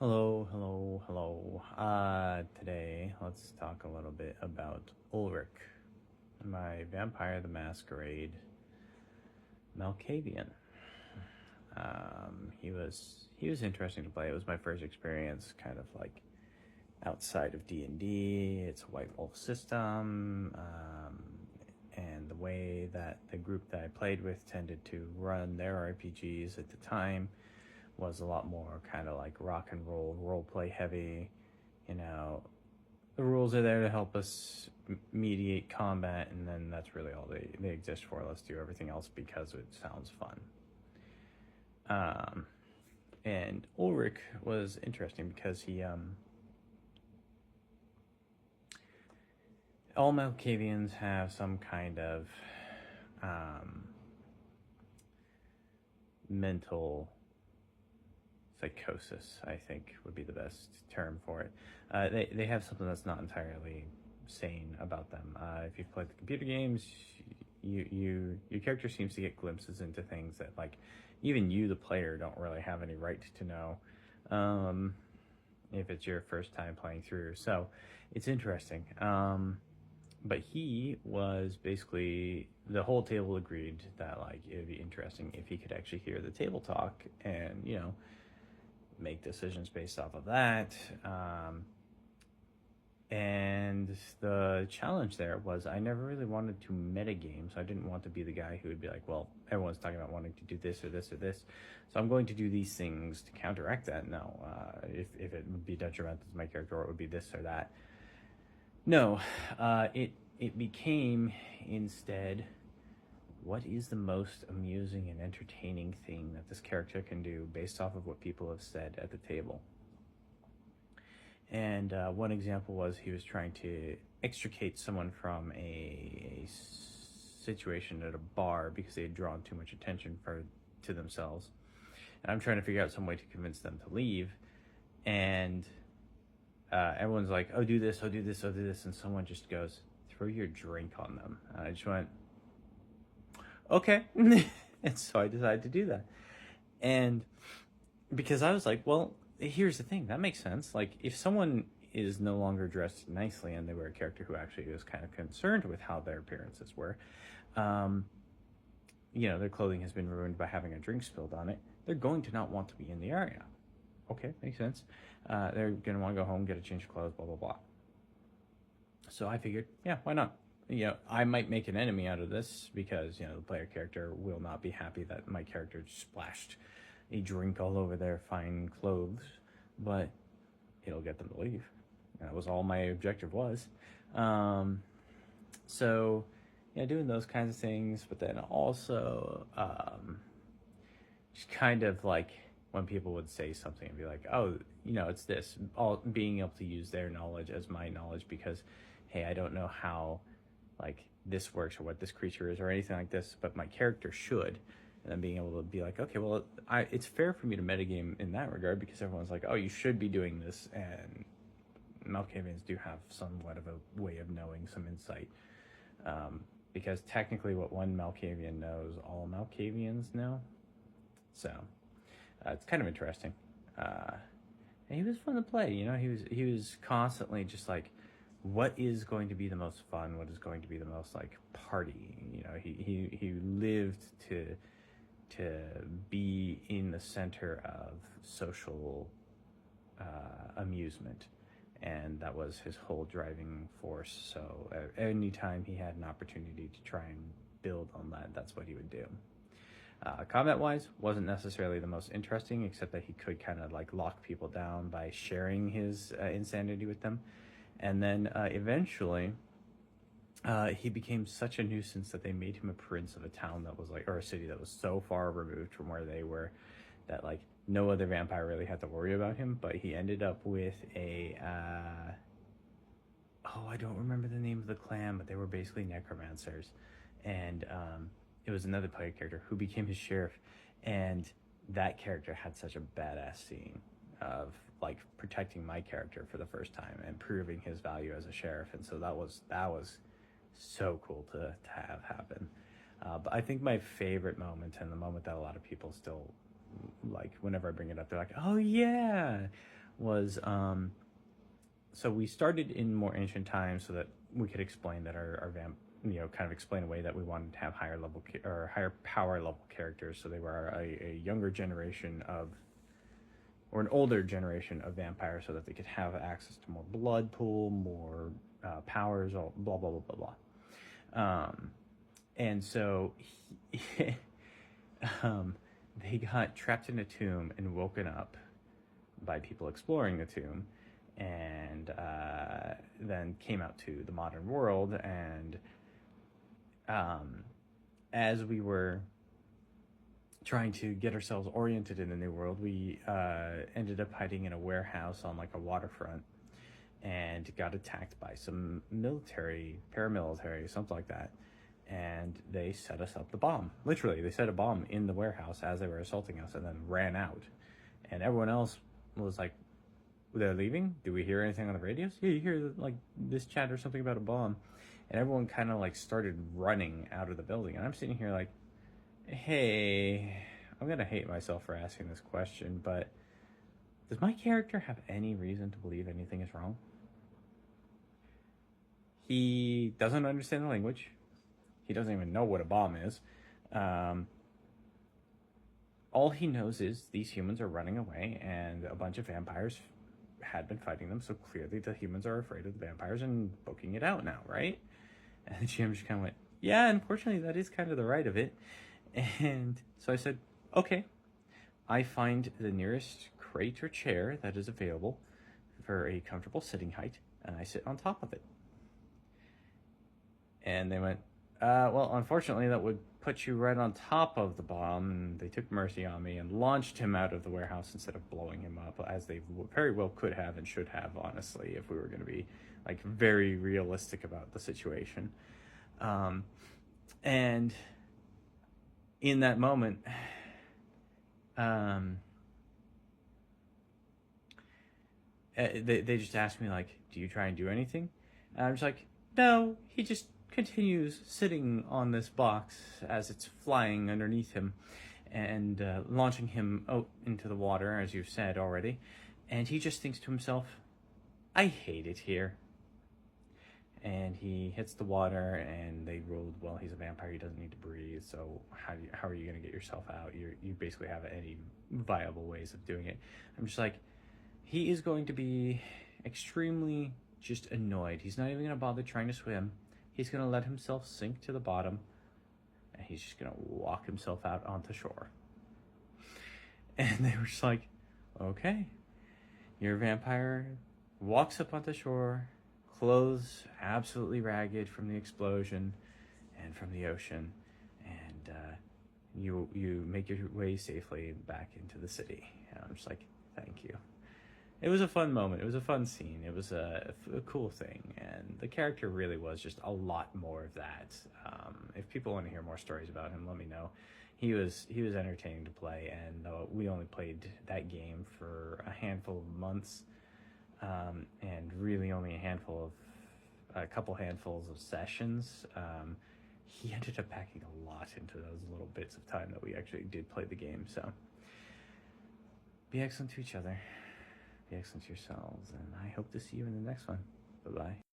Hello. Today let's talk a little bit about Ulrich, my Vampire the Masquerade Malkavian. He was interesting to play. It was my first experience, kind of like outside of D&D. It's a White Wolf system, and the way that the group that I played with tended to run their RPGs at the time was a lot more kind of like rock and role play heavy. You know, the rules are there to help us mediate combat, and then that's really all they exist for. Let's do everything else because it sounds fun. And Ulrich was interesting because he all Malkavians have some kind of mental psychosis, I think would be the best term for it. They have something that's not entirely sane about them. If you've played the computer games, your character seems to get glimpses into things that like even you, the player, don't really have any right to know. If it's your first time playing through, so it's interesting. But he was basically, the whole table agreed that like it would be interesting if he could actually hear the table talk and make decisions based off of that. And the challenge there was I never really wanted to metagame, so I didn't want to be the guy who would be like, well, everyone's talking about wanting to do this or this or this, so I'm going to do these things to counteract that. No, if it would be detrimental to my character, or it would be this or that. No, it became instead, what is the most amusing and entertaining thing that this character can do based off of what people have said at the table? And one example was he was trying to extricate someone from a situation at a bar because they had drawn too much attention to themselves. And I'm trying to figure out some way to convince them to leave. And everyone's like, oh, do this, oh, do this, oh, do this. And someone just goes, throw your drink on them. And I just went, okay. And so I decided to do that. And because I was like, well, here's the thing, that makes sense. Like, if someone is no longer dressed nicely and they were a character who actually was kind of concerned with how their appearances were, their clothing has been ruined by having a drink spilled on it, they're going to not want to be in the area. Okay, makes sense. They're going to want to go home, get a change of clothes, blah, blah, blah. So I figured, yeah, why not? I might make an enemy out of this because, the player character will not be happy that my character splashed a drink all over their fine clothes, but it'll get them to leave. That was all my objective was. So, doing those kinds of things, but then also just kind of like when people would say something and be like, oh, it's this, all being able to use their knowledge as my knowledge because, hey, I don't know how like this works or what this creature is or anything like this, but my character should. And then being able to be like, okay, well, it's fair for me to metagame in that regard because everyone's like, oh, you should be doing this. And Malkavians do have somewhat of a way of knowing some insight. Because technically what one Malkavian knows, all Malkavians know. So it's kind of interesting. And he was fun to play. He was constantly just like, what is going to be the most fun? What is going to be the most like party? He lived to be in the center of social amusement, and that was his whole driving force. So anytime he had an opportunity to try and build on that, that's what he would do. Combat-wise, wasn't necessarily the most interesting, except that he could kind of like lock people down by sharing his insanity with them. And then eventually, he became such a nuisance that they made him a prince of a town that was like, or a city that was so far removed from where they were that like no other vampire really had to worry about him. But he ended up with I don't remember the name of the clan, but they were basically necromancers. And it was another player character who became his sheriff. And that character had such a badass scene of like protecting my character for the first time and proving his value as a sheriff. And so that was so cool to have happen. But I think my favorite moment, and the moment that a lot of people still like whenever I bring it up, they're like, oh yeah, was so we started in more ancient times so that we could explain that our kind of explain away that we wanted to have higher power level characters. So they were a younger generation of, or an older generation of vampires, so that they could have access to more blood pool, more powers, all blah blah blah blah blah. And so they got trapped in a tomb and woken up by people exploring the tomb, and then came out to the modern world. And as we were trying to get ourselves oriented in the new world, we ended up hiding in a warehouse on like a waterfront, and got attacked by some paramilitary, something like that. And they set us up the bomb. Literally, they set a bomb in the warehouse as they were assaulting us, and then ran out. And everyone else was like, they're leaving? Do we hear anything on the radios? Yeah, you hear like this chat or something about a bomb. And everyone kind of like started running out of the building. And I'm sitting here like, hey, I'm gonna hate myself for asking this question, but does my character have any reason to believe anything is wrong? He doesn't understand the language. He doesn't even know what a bomb is. All he knows is these humans are running away, and a bunch of vampires had been fighting them, so clearly the humans are afraid of the vampires and booking it out now, right? And the GM just kind of went, yeah, unfortunately that is kind of the right of it. And so I said, okay. I find the nearest crate or chair that is available for a comfortable sitting height, and I sit on top of it. And they went, well, unfortunately, that would put you right on top of the bomb. And they took mercy on me and launched him out of the warehouse instead of blowing him up, as they very well could have and should have, honestly, if we were going to be like very realistic about the situation. And in that moment, they just asked me, like, do you try and do anything? And I'm just like, no, he just continues sitting on this box as it's flying underneath him, and launching him out into the water, as you've said already. And he just thinks to himself, I hate it here. And he hits the water, and they ruled, well, he's a vampire, he doesn't need to breathe, so how are you going to get yourself out? You basically have any viable ways of doing it. I'm just like, he is going to be extremely just annoyed. He's not even going to bother trying to swim. He's going to let himself sink to the bottom, and he's just going to walk himself out onto shore. And they were just like, okay, your vampire walks up onto shore, clothes absolutely ragged from the explosion and from the ocean, and you make your way safely back into the city. And I'm just like, thank you. It was a fun moment. It was a fun scene. It was a cool thing, and the character really was just a lot more of that. If people want to hear more stories about him, let me know. He was entertaining to play, and we only played that game for a handful of months, and really only a couple handfuls of sessions. He ended up packing a lot into those little bits of time that we actually did play the game. So be excellent to each other. Be excellent to yourselves, and I hope to see you in the next one. Bye-bye.